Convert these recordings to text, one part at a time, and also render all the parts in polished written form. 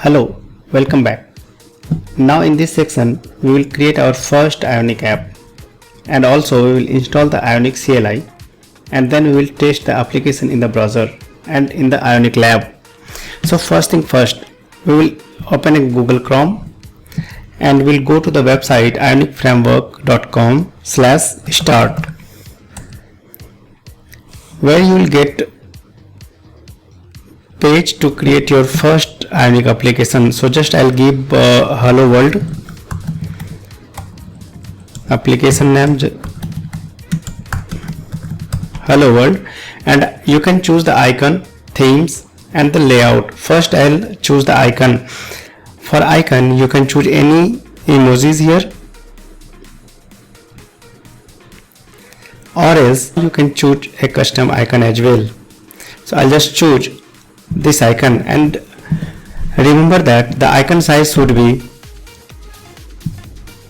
Hello, welcome back. Now in this section we will create our first Ionic app and also we will install the Ionic CLI and then we will test the application in the browser and in the Ionic lab. So first thing first, we will open a Google Chrome and we'll go to the website ionicframework.com/start, where you will get page to create your first Ionic application. So just I'll give hello world application name, hello world, and you can choose the icon, themes and the layout. First I'll choose the icon. For icon you can choose any emojis here, or else you can choose a custom icon as well. So I'll just choose this icon, and remember that the icon size should be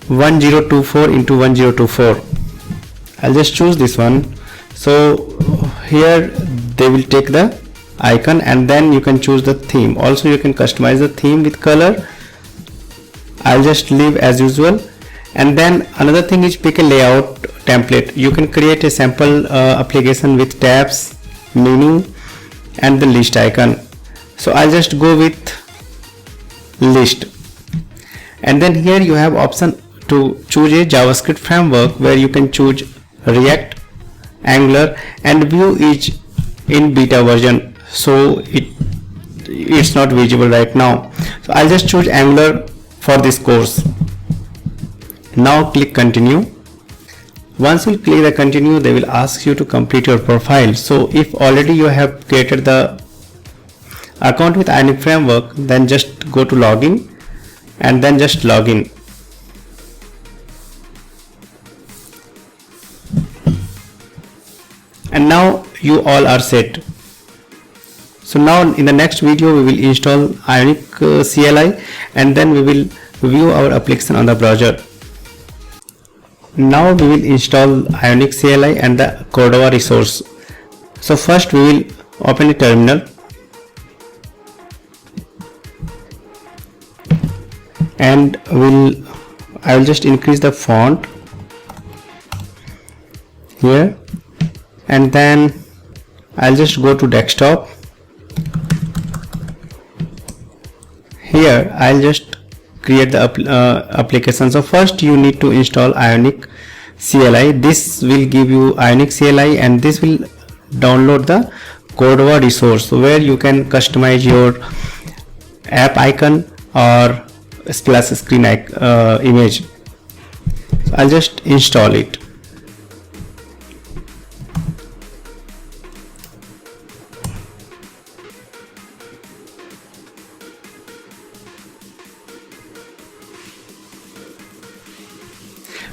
1024 into 1024. I'll just choose this one. So here they will take the icon and then you can choose the theme. Also you can customize the theme with color. I'll just leave as usual. And then another thing is pick a layout template. You can create a sample application with tabs, menu and the list icon. So I'll just go with list, and then here you have option to choose a JavaScript framework where you can choose React, Angular, and Vue is in beta version, so it's not visible right now. So I'll just choose Angular for this course. Now click continue. Once you click the continue, they will ask you to complete your profile. So if already you have created the account with Ionic framework, then just go to login and then just log in. And now you all are set. So now in the next video we will install Ionic CLI and then we will view our application on the browser. Now we will install Ionic CLI and the Cordova resource. So first we will open a terminal and I will just increase the font here, and then I'll just go to desktop. Here I'll just create the application. So first you need to install Ionic CLI. This will give you Ionic CLI and this will download the Cordova resource where you can customize your app icon or splash screen image. So I'll just install it.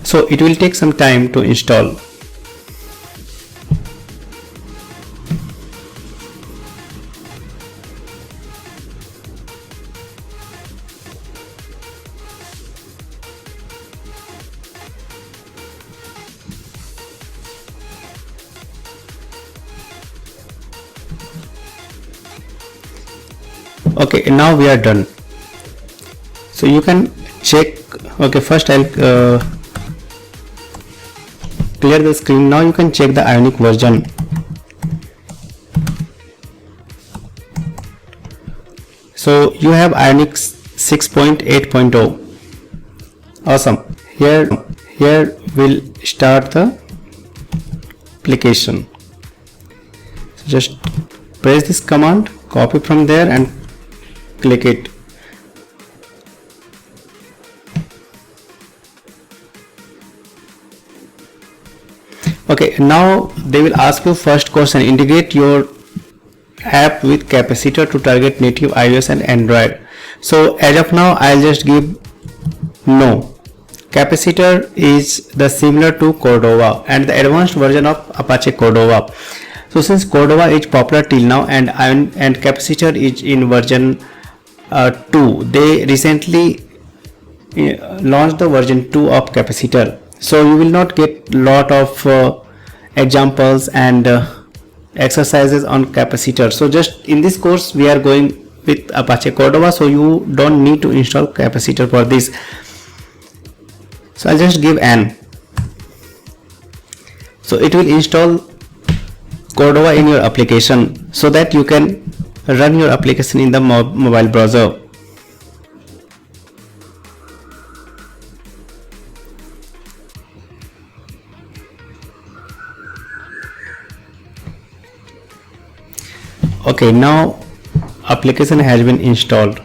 So it will take some time to install. Okay, now we are done. So you can check. Okay, first I'll clear the screen. Now you can check the Ionic version. So you have Ionic 6.8.0. Awesome. Here we'll start the application. So just press this command, copy from there and click it. Okay, now they will ask you first question, integrate your app with Capacitor to target native iOS and Android. So as of now I'll just give no. Capacitor is the similar to Cordova and the advanced version of Apache Cordova. So since Cordova is popular till now and Capacitor is in version 2, they recently launched the version 2 of Capacitor. So you will not get lot of examples and exercises on Capacitor. So just in this course we are going with Apache Cordova, so you don't need to install capacitor for this. So I'll just give N. So it will install Cordova in your application so that you can run your application in the mobile browser. Okay, now application has been installed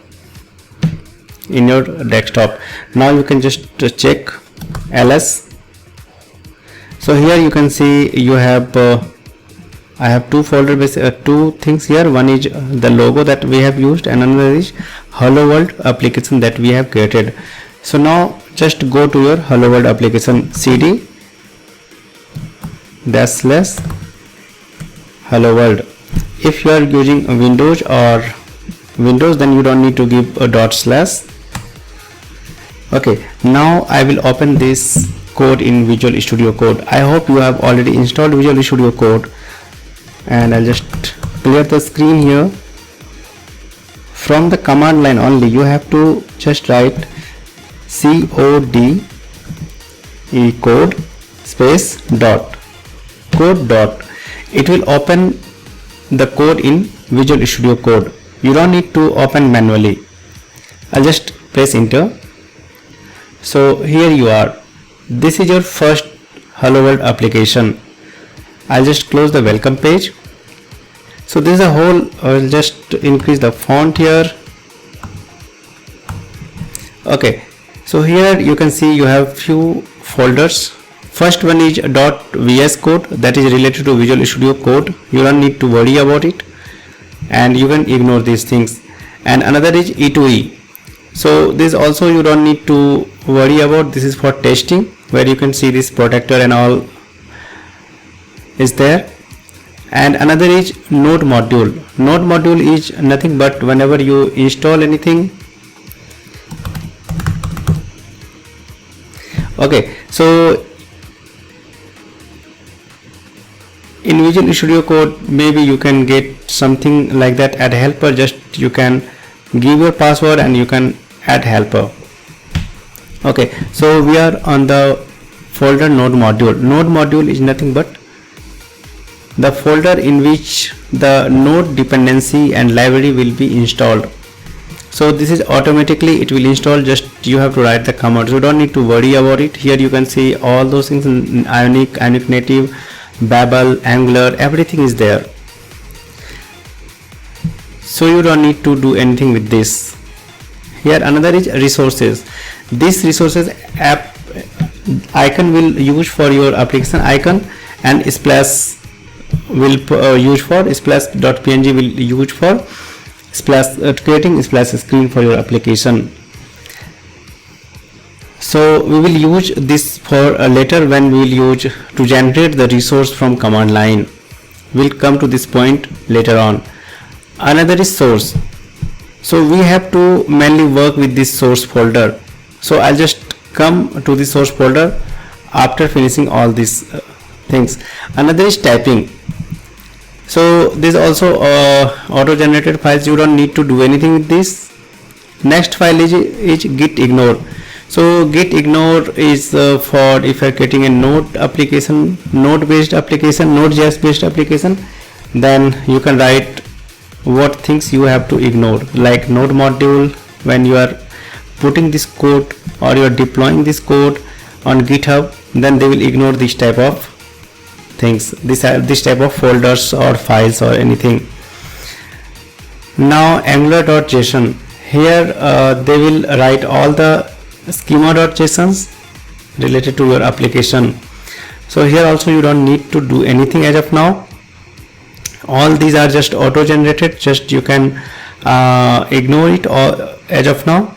in your desktop. Now you can just check ls. So here you can see you have I have two folders, two things here. One is the logo that we have used and another is Hello World application that we have created. So now just go to your Hello World application, cd / Hello World. If you are using Windows or Windows, then you don't need to give a /. Okay, now I will open this code in Visual Studio Code. I hope you have already installed Visual Studio Code, and I'll just clear the screen here. From the command line only, you have to just write code code space code dot. It will open the code in Visual Studio Code. You don't need to open manually. I'll just press enter. So here you are. This is your first Hello World application. I'll just close the welcome page. So this is a whole, I'll just increase the font here. Okay, so here you can see you have few folders. First one is .vs code, that is related to Visual Studio Code. You don't need to worry about it and you can ignore these things. And another is E2E. So this also you don't need to worry about. This is for testing, where you can see this protector and all is there. And another is node module. Node module is nothing but whenever you install anything. Okay, so in Visual Studio Code, maybe you can get something like that. Add helper, just you can give your password and you can add helper. Okay, so we are on the folder node module. Node module is nothing but the folder in which the node dependency and library will be installed. So this is automatically it will install, just you have to write the command. So you don't need to worry about it. Here you can see all those things in Ionic, Ionic Native, Babel, Angular, everything is there. So you don't need to do anything with this. Here another is resources. This resources app icon will use for your application icon, and splash will use for splash.png will use for splash creating splash screen for your application. So we will use this for later when we will use to generate the resource from command line. We'll come to this point later on. Another is source. So we have to mainly work with this source folder. So I'll just come to the source folder after finishing all these things. Another is typing. So this also auto generated files. You don't need to do anything with this. Next file is git ignore. So git ignore is for if you are creating a node application, node based application, node.js based application, then you can write what things you have to ignore, like node module. When you are putting this code or you are deploying this code on GitHub, then they will ignore this type of things, this type of folders or files or anything. Now angular.json, here they will write all the schema.jsons related to your application. So here also you don't need to do anything as of now. All these are just auto generated, just you can ignore it or as of now.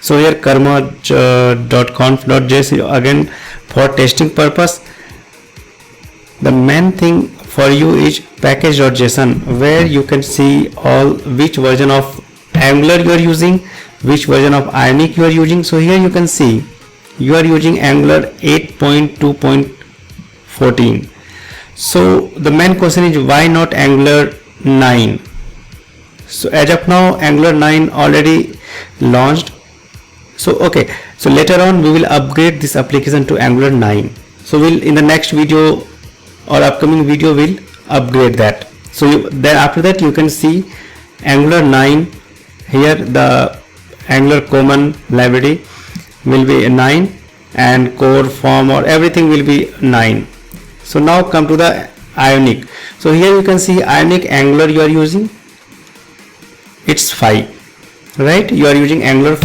So here karma.conf.js again for testing purpose. The main thing for you is package.json, where you can see all which version of Angular you are using, which version of Ionic you are using. So here you can see you are using Angular 8.2.14. So the main question is why not Angular 9? So as of now Angular 9 already launched. So okay, so later on we will upgrade this application to Angular 9. So we'll in the next video or upcoming video we'll upgrade that. So then after that you can see Angular 9 here, the Angular common library will be 9 and core form or everything will be 9. So now come to the Ionic. So here you can see Ionic Angular you are using, it's 5, right? You are using Angular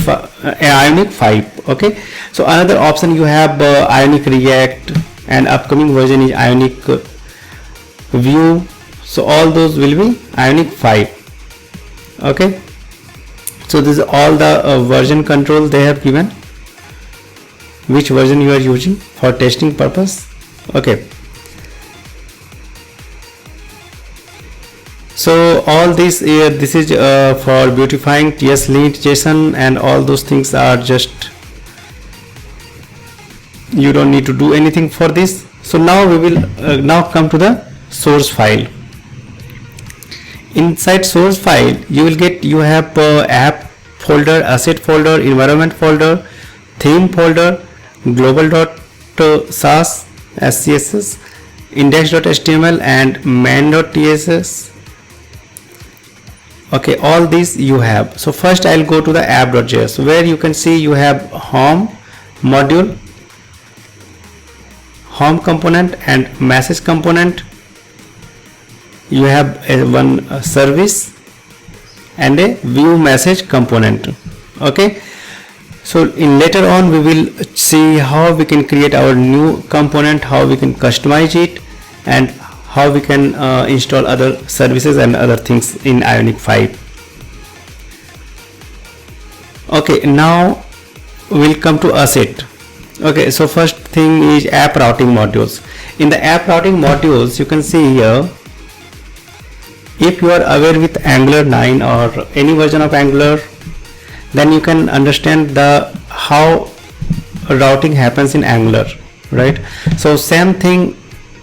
Ionic 5. Okay, so another option you have Ionic React, and upcoming version is Ionic Vue. So all those will be Ionic 5. Okay, so this is all the version control they have given, which version you are using for testing purpose. Okay, so all this this is for beautifying TS-lint JSON, and all those things are just, you don't need to do anything for this. So now we will now come to the source file. Inside source file you will get, you have app folder, asset folder, environment folder, theme folder, global.sas, SCSS, index.html and main.tss. Okay, all these you have. So first I'll go to the app.js, where you can see you have home module, home component and message component. You have one service and a view message component. Okay, so in later on we will see how we can create our new component, how we can customize it, and how we can install other services and other things in Ionic 5. Okay, now we'll come to asset. Okay, so first thing is app routing modules. In the app routing modules you can see here, if you are aware with Angular 9 or any version of Angular, then you can understand the how routing happens in Angular, right? So same thing,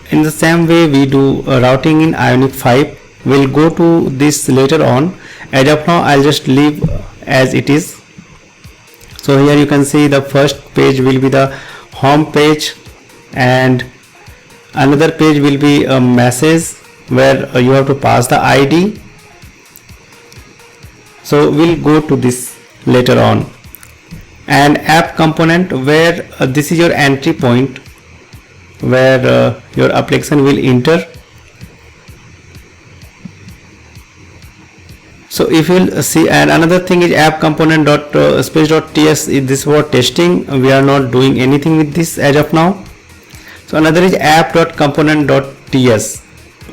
in the same way we do routing in Ionic 5. We'll go to this later on. As of now I'll just leave as it is. So here you can see the first page will be the home page, and another page will be a message where you have to pass the ID. So we'll go to this later on. And app component, where this is your entry point where your application will enter. So if you'll see, and another thing is app component dot space dot ts, is this for testing. We are not doing anything with this as of now. So another is app dot component dot ts.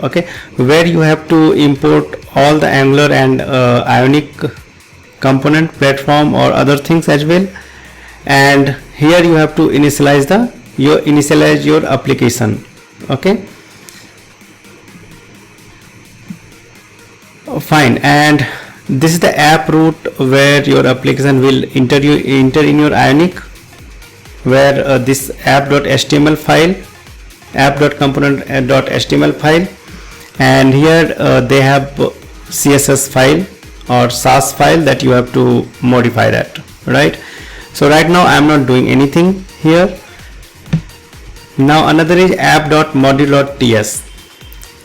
Okay, where you have to import all the Angular and Ionic component platform or other things as well, and here you have to initialize your application. Okay, fine. And this is the app root where your application will enter in your Ionic, where this app.html file, app.component.html file, and here they have CSS file or SAS file that you have to modify that, right? So right now I am not doing anything here. Now another is app.module.ts.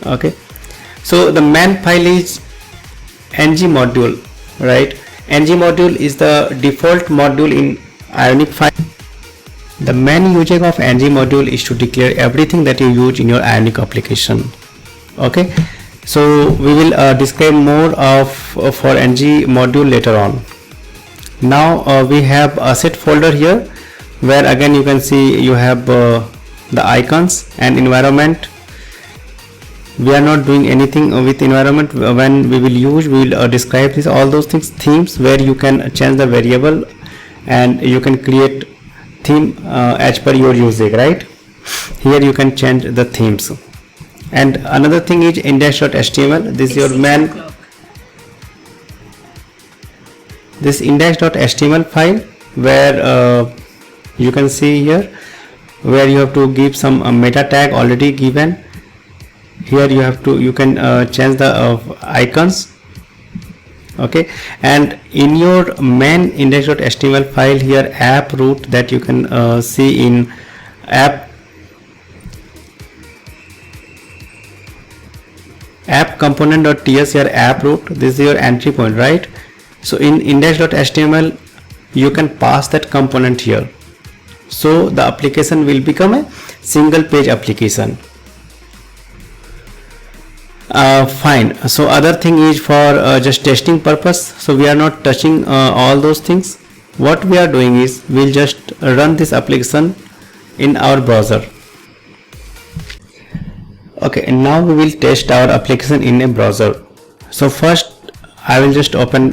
Okay, so the main file is ng module, right? ng module is the default module in Ionic 5. The main usage of ng module is to declare everything that you use in your Ionic application. Okay, so we will describe more of for ng module later on. Now we have asset folder here, where again you can see you have the icons and environment. We are not doing anything with environment. When we will use, we will describe this, all those things. Themes, where you can change the variable and you can create theme as per your usage, right? Here you can change the themes. And another thing is index.html. This is your main, this index.html file, where you can see here where you have to give some meta tag already given. Here you have to, you can change the icons Okay, and in your main index.html file here, app root that you can see in app component.ts here, app root, this is your entry point, right? So in index.html you can pass that component here, so the application will become a single page application. Fine. So other thing is for just testing purpose, so we are not touching all those things. What we are doing is we'll just run this application in our browser. Okay, and now we will test our application in a browser. So first I will just open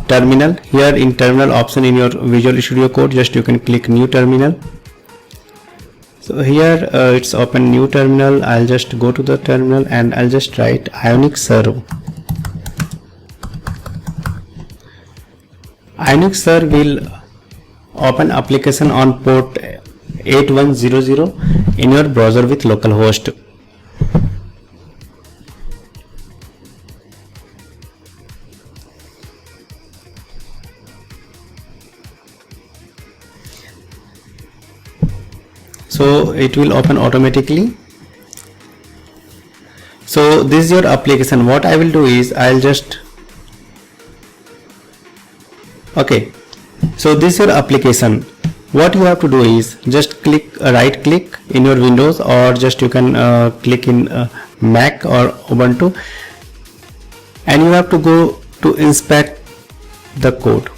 terminal. Here in terminal option in your Visual Studio Code, just you can click new terminal. So here it's open new terminal. I'll just go to the terminal and I'll just write Ionic Serve. Ionic Serve will open application on port 8100 in your browser with localhost. So it will open automatically. So this is your application. What I will do is I'll just, okay, so this is your application. What you have to do is just click, right click in your Windows, or just you can click in Mac or Ubuntu, and you have to go to inspect the code,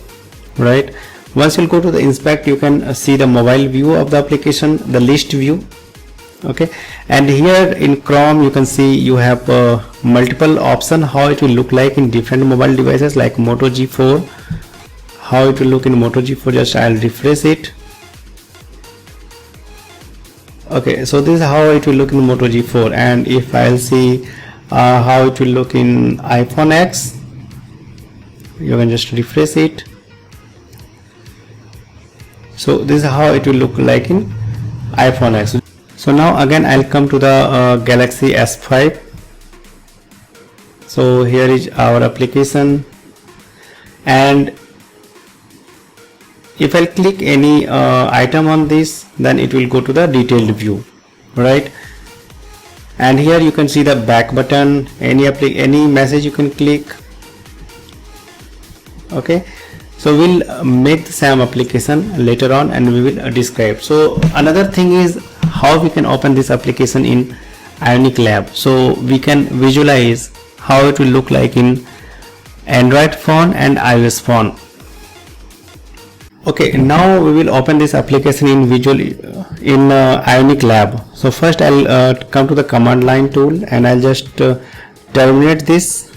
right? Once you go to the inspect, you can see the mobile view of the application, the list view. Okay, and here in Chrome you can see you have multiple options how it will look like in different mobile devices, like Moto G4. How it will look in Moto G4, just I'll refresh it. Okay, so this is how it will look in Moto G4, and if I'll see how it will look in iPhone X, you can just refresh it. So this is how it will look like in iPhone X. So now again I'll come to the Galaxy S5. So here is our application, and if I click any item on this, then it will go to the detailed view, right? And here you can see the back button, any message you can click. Okay, so we'll make the same application later on and we will describe. So another thing is how we can open this application in Ionic Lab. So we can visualize how it will look like in Android phone and iOS phone. Okay, now we will open this application in Ionic Lab. So first I'll come to the command line tool and I'll just terminate this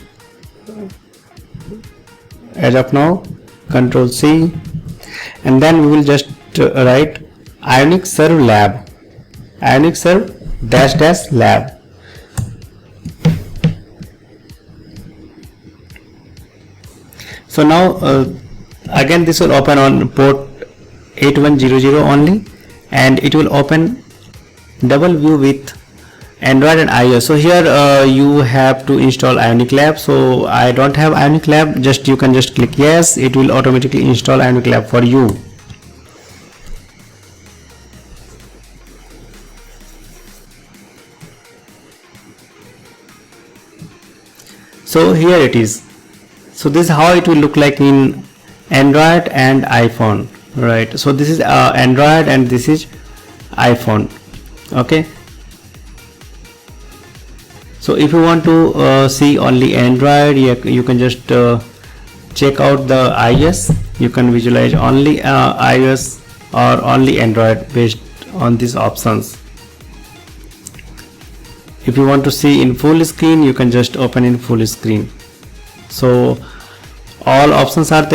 as of now. Control C, and then we will just write Ionic Serve Lab, Ionic Serve -- Lab. So now again this will open on port 8100 only, and it will open double view with Android and iOS. So here you have to install Ionic Lab. So I don't have Ionic Lab, just you can just click yes, it will automatically install Ionic Lab for you. So here it is. So this is how it will look like in Android and iPhone, right? So this is Android and this is iPhone. Okay, so if you want to see only Android, you can just check out the iOS. You can visualize only iOS or only Android based on these options. If you want to see in full screen, you can just open in full screen. So all options are there.